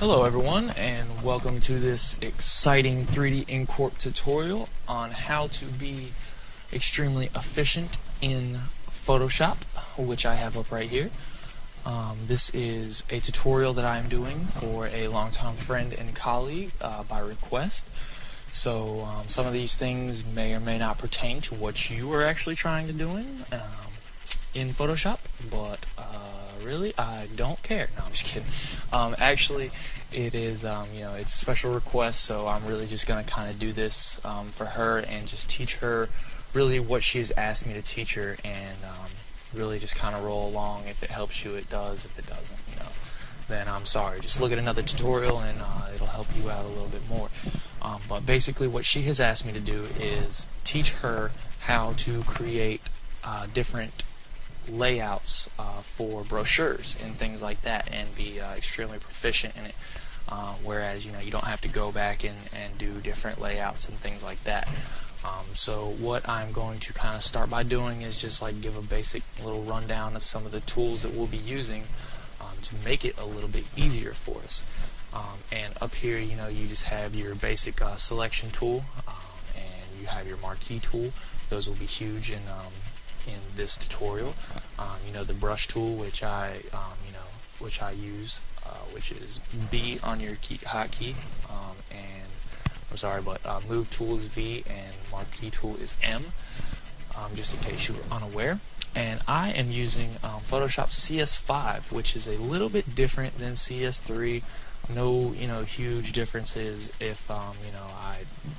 Hello everyone, and welcome to this exciting 3D Incorp tutorial on how to be extremely efficient in Photoshop, which I have up right here. This is a tutorial that I am doing for a longtime friend and colleague by request. So some of these things may or may not pertain to what you are actually trying to do in Photoshop, but really, I don't care. No, I'm just kidding. Actually, it is, it's a special request, so I'm really just going to kind of do this for her and just teach her really what she's asked me to teach her, and really just kind of roll along. If it helps you, it does. If it doesn't, then I'm sorry. Just look at another tutorial and it'll help you out a little bit more. But basically what she has asked me to do is teach her how to create different layouts for brochures and things like that, and be extremely proficient in it, whereas you don't have to go back and do different layouts and things like that. So what I'm going to kind of start by doing is just like give a basic little rundown of some of the tools that we'll be using to make it a little bit easier for us. And up here, you just have your basic selection tool, and you have your marquee tool. Those will be huge in this tutorial. The brush tool, which I use, which is B on your hotkey, and I'm sorry, but move tool is V and marquee tool is M, just in case you were unaware. And I am using Photoshop CS5, which is a little bit different than CS3. No, huge differences if I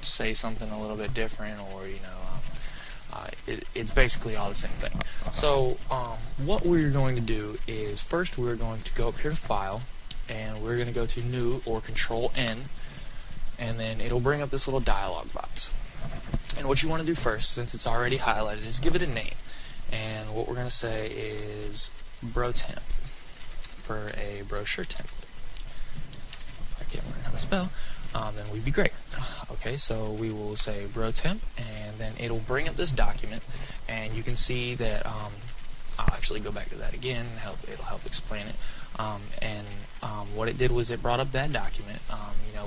say something a little bit different, or it's basically all the same thing. So what we're going to do is, first we're going to go up here to File, and we're going to go to New or Control N, and then it'll bring up this little dialog box. And what you want to do first, since it's already highlighted, is give it a name. And what we're going to say is BroTemp for a brochure template. If I can't learn how to spell, then we'd be great. Okay, so we will say BroTemp, and then it'll bring up this document, and you can see that I'll actually go back to that again. It'll help explain it. What it did was it brought up that document,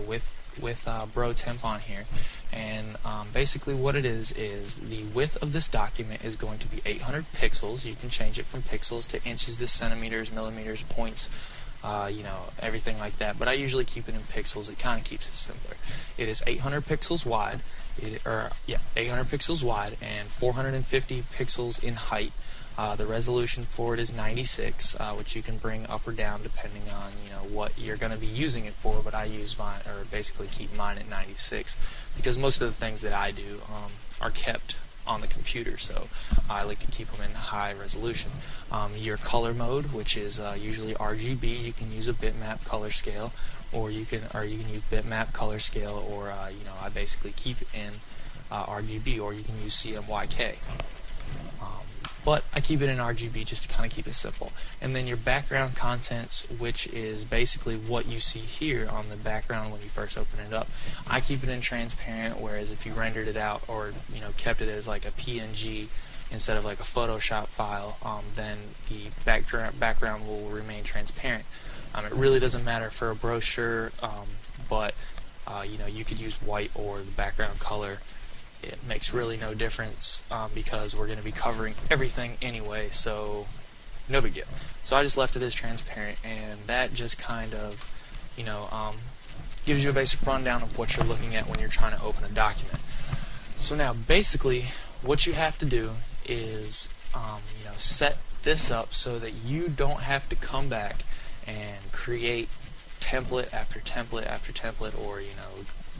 with BroTemp on here, and basically what it is the width of this document is going to be 800 pixels. You can change it from pixels to inches to centimeters, millimeters, points, everything like that, but I usually keep it in pixels. It kind of keeps it simpler. It is 800 pixels wide, 800 pixels wide and 450 pixels in height. The resolution for it is 96, which you can bring up or down depending on what you're going to be using it for, but I use mine, or basically keep mine at 96, because most of the things that I do are kept on the computer, so I like to keep them in high resolution. Your color mode, which is usually RGB, you can use a bitmap color scale, or you can use bitmap color scale, or I basically keep it in RGB, or you can use CMYK. But I keep it in RGB just to kind of keep it simple. And then your background contents, which is basically what you see here on the background when you first open it up. I keep it in transparent, whereas if you rendered it out, or kept it as like a PNG instead of like a Photoshop file, then the background will remain transparent. It really doesn't matter for a brochure, but you could use white or the background color. It makes really no difference, because we're going to be covering everything anyway, so no big deal. So I just left it as transparent, and that just kind of gives you a basic rundown of what you're looking at when you're trying to open a document. So now basically what you have to do is set this up so that you don't have to come back and create template after template after template, or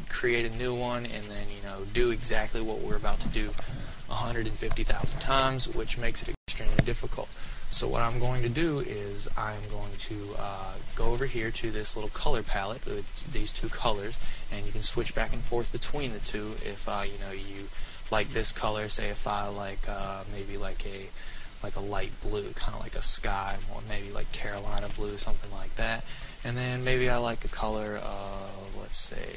create a new one and then do exactly what we're about to do 150,000 times, which makes it extremely difficult. So what I'm going to do is I'm going to go over here to this little color palette with these two colors, and you can switch back and forth between the two if you like this color. Say if I like maybe like a light blue, kind of like a sky, or maybe like Carolina blue, something like that. And then maybe I like a color of, let's say,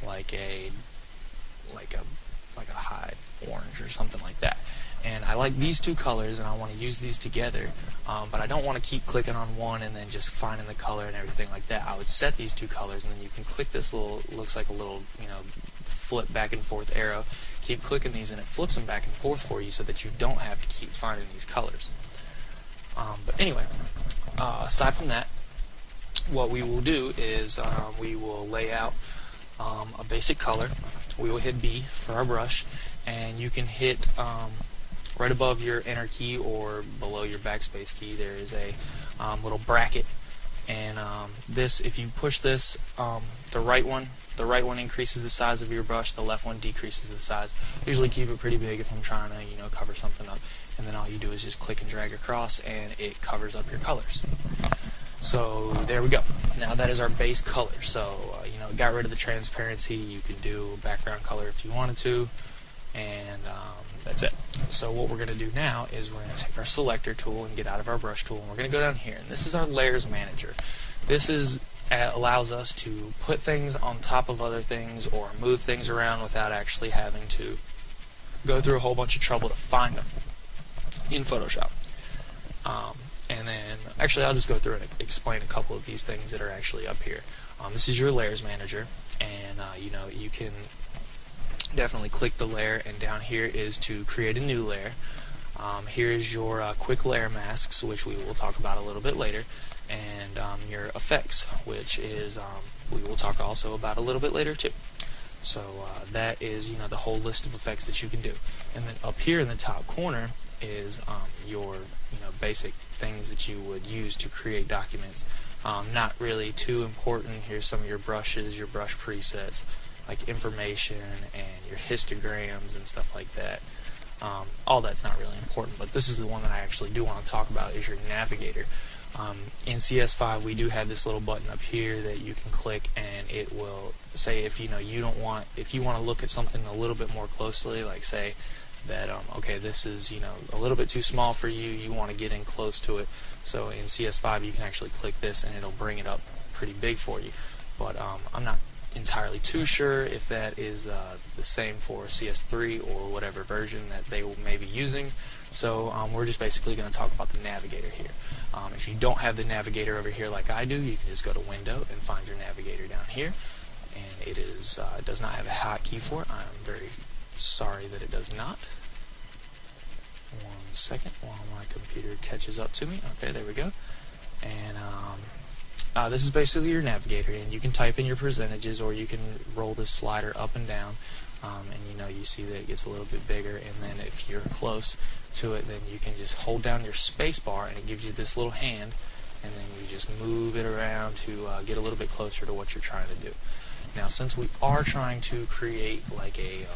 like a high orange or something like that. and I like these two colors and I want to use these together, but I don't want to keep clicking on one and then just finding the color and everything like that. I would set these two colors, and then you can click this little, looks like a little, flip back and forth arrow. Keep clicking these and it flips them back and forth for you so that you don't have to keep finding these colors. But anyway, aside from that, what we will do is we will lay out a basic color. We will hit B for our brush, and you can hit right above your enter key or below your backspace key there is a little bracket, and this, if you push this, the right one increases the size of your brush, the left one decreases the size. Usually keep it pretty big if I'm trying to cover something up, and then all you do is just click and drag across and it covers up your colors. So there we go. Now that is our base color. So it got rid of the transparency. You can do background color if you wanted to, and that's it. So what we're going to do now is we're going to take our selector tool and get out of our brush tool, and we're going to go down here, and this is our layers manager. This allows us to put things on top of other things or move things around without actually having to go through a whole bunch of trouble to find them in Photoshop. And then, actually, I'll just go through and explain a couple of these things that are actually up here. This is your layers manager, and you can definitely click the layer, and down here is to create a new layer. Here is your quick layer masks, which we will talk about a little bit later, and your effects, which is we will talk also about a little bit later too. So that is the whole list of effects that you can do. And then up here in the top corner is your basic things that you would use to create documents. Not really too important. Here's some of your brushes, your brush presets, like information and your histograms and stuff like that. All that's not really important, but this is the one that I actually do want to talk about, is your navigator. In CS5 we do have this little button up here that you can click, and it will say if you want to look at something a little bit more closely, like say that okay, this is a little bit too small for you, you want to get in close to it. So in CS5 you can actually click this and it'll bring it up pretty big for you, but I'm not entirely too sure if that is the same for CS3 or whatever version that they may be using. So we're just basically going to talk about the navigator here. If you don't have the navigator over here like I do, you can just go to Window and find your navigator down here, and it does not have a hotkey for it. I'm very sorry that it does not. One second while my computer catches up to me. Okay, there we go. And this is basically your navigator, and you can type in your percentages, or you can roll this slider up and down, and you see that it gets a little bit bigger, and then if you're close to it, then you can just hold down your space bar and it gives you this little hand, and then you just move it around to get a little bit closer to what you're trying to do. Now, since we are trying to create like a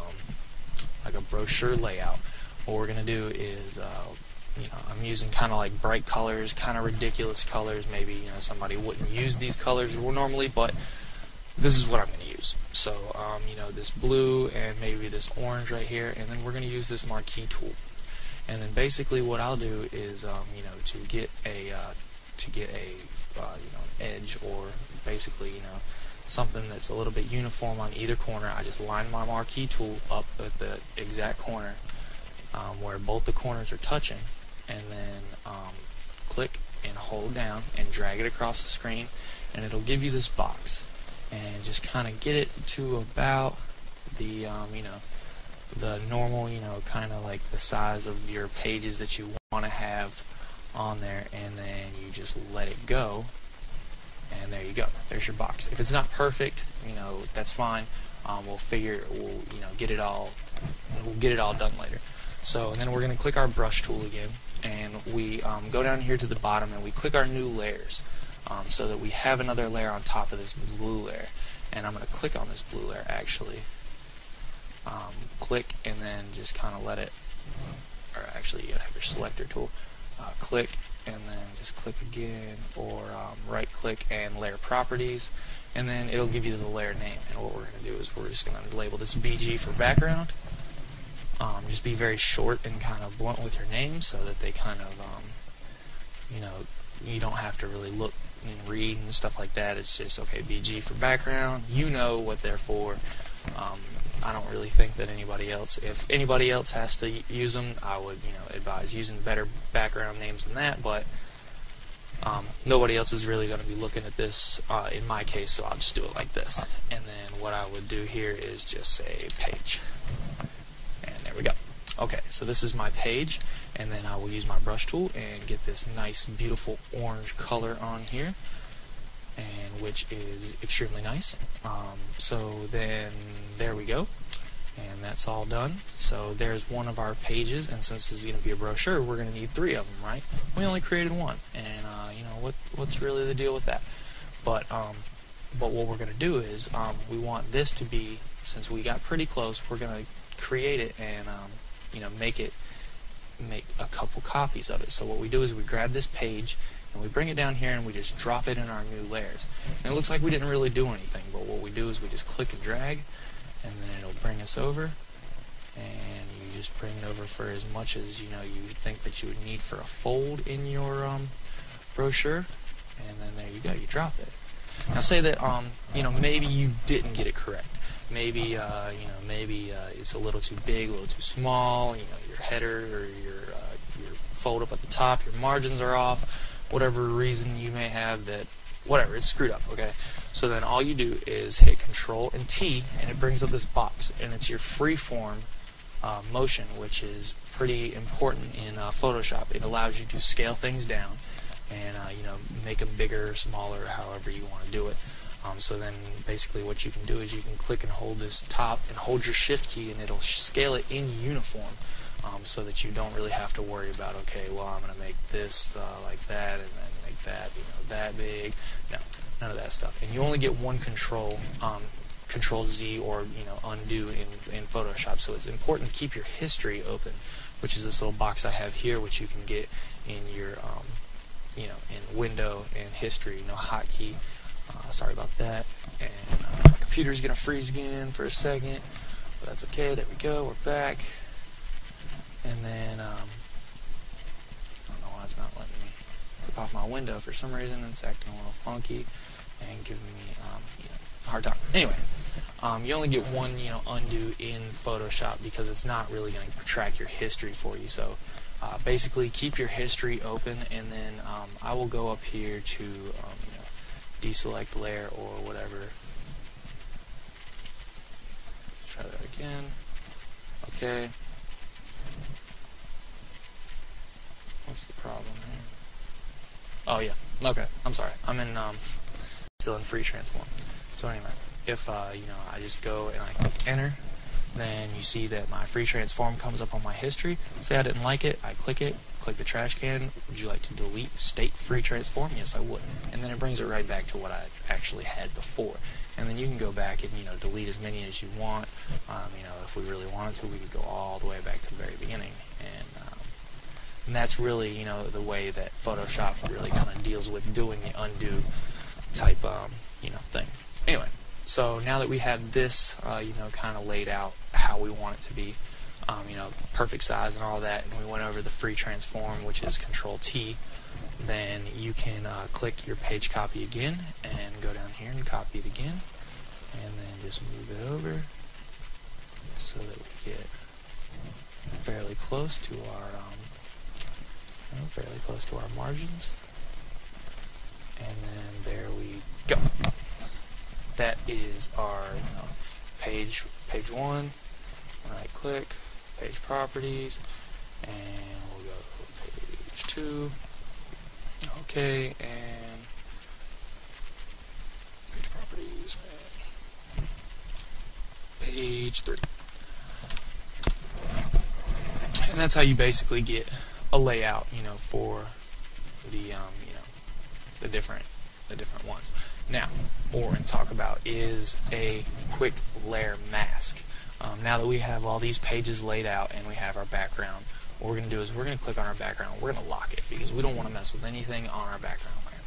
brochure layout, what we're going to do is I'm using kind of like bright colors, kind of ridiculous colors. Maybe somebody wouldn't use these colors normally, but this is what I'm going to use. So this blue and maybe this orange right here, and then we're going to use this marquee tool. And then basically what I'll do is to get an edge, or basically something that's a little bit uniform on either corner, I just line my marquee tool up at the exact corner where both the corners are touching, and then click and hold down and drag it across the screen, and it'll give you this box, and just kind of get it to about the the normal kind of like the size of your pages that you want to have on there, and then you just let it go, and there you go. There's your box. If it's not perfect, that's fine. We'll get it all done later. So, and then we're going to click our brush tool again, and we go down here to the bottom and we click our new layers, so that we have another layer on top of this blue layer. And I'm going to click on this blue layer actually. Click and then just kind of let it, or actually you gotta have your selector tool. Click and then just click again, or right click and layer properties, and then it'll give you the layer name. And what we're going to do is we're just going to label this BG for background. Just be very short and kind of blunt with your names, so that they kind of you don't have to really look and read and stuff like that. It's just okay, BG for background, what they're for. I don't really think that anybody else, if anybody else has to use them, I would advise using better background names than that, but nobody else is really going to be looking at this in my case, so I'll just do it like this. And then what I would do here is just say page. And there we go. Okay, so this is my page, and then I will use my brush tool and get this nice beautiful orange color on here, and which is extremely nice. So then there we go, and that's all done. So there's one of our pages, and since this is going to be a brochure, we're going to need 3 of them, right? We only created 1, and what's really the deal with that? But what we're going to do is we want this to be, since we got pretty close, we're going to create it and make a couple copies of it. So what we do is we grab this page and we bring it down here and we just drop it in our new layers. And it looks like we didn't really do anything, but what we do is we just click and drag, and then it'll bring us over, and you just bring it over for as much as you think that you would need for a fold in your brochure, and then there you go, you drop it. Now say that maybe you didn't get it correct. Maybe it's a little too big, a little too small. Your header or your fold up at the top, your margins are off. Whatever reason you may have that, whatever, it's screwed up. Okay, so then all you do is hit Control and T, and it brings up this box, and it's your freeform motion, which is pretty important in Photoshop. It allows you to scale things down and make them bigger, smaller, however you want to do it. So then basically what you can do is you can click and hold this top and hold your shift key, and it'll scale it in uniform, so that you don't really have to worry about, okay, well, I'm going to make this like that, and then make that that big. No, none of that stuff. And you only get one Control Z or undo in Photoshop. So it's important to keep your history open, which is this little box I have here, which you can get in your in Window and History. No hotkey. Sorry about that. And my computer's gonna freeze again for a second, but that's okay. There we go. We're back. And then I don't know why it's not letting me click off my window for some reason. It's acting a little funky and giving me a hard time. Anyway, you only get one undo in Photoshop because it's not really going to track your history for you. So basically keep your history open, and then I will go up here to deselect layer or whatever. Let's try that again. Okay. What's the problem here? Oh yeah. Okay. I'm sorry. I'm in still in free transform. So anyway, if I just go and I click enter, then you see that my free transform comes up on my history. Say I didn't like it, I click it, click the trash can. Would you like to delete state free transform? Yes, I would. And then it brings it right back to what I actually had before. And then you can go back and delete as many as you want. If we really wanted to, we could go all the way back to the very beginning. And that's really the way that Photoshop really kind of deals with doing the undo type thing. Anyway, so now that we have this kind of laid out how we want it to be, perfect size and all that, and we went over the free transform, which is Control T, then you can click your page copy again and go down here and copy it again, and then just move it over so that we get fairly close to our margins, and then there we go. That is our page 1. Right click, page properties, and we'll go to page 2. Okay, and page properties, and page 3. And that's how you basically get a layout, for the different ones. Now, what we're going to talk about is a quick layer mask. Now that we have all these pages laid out and we have our background, what we're going to do is we're going to click on our background. We're going to lock it because we don't want to mess with anything on our background layer.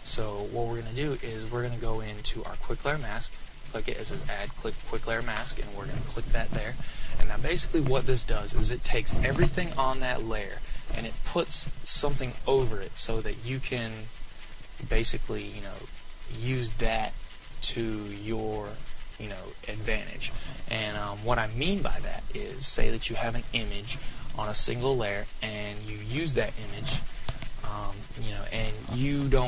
So what we're going to do is we're going to go into our quick layer mask, click it, it says add quick layer mask, and we're going to click that there. And now basically what this does is it takes everything on that layer and it puts something over it so that you can basically use that to your advantage. And what I mean by that is, say that you have an image on a single layer and you use that image, and you don't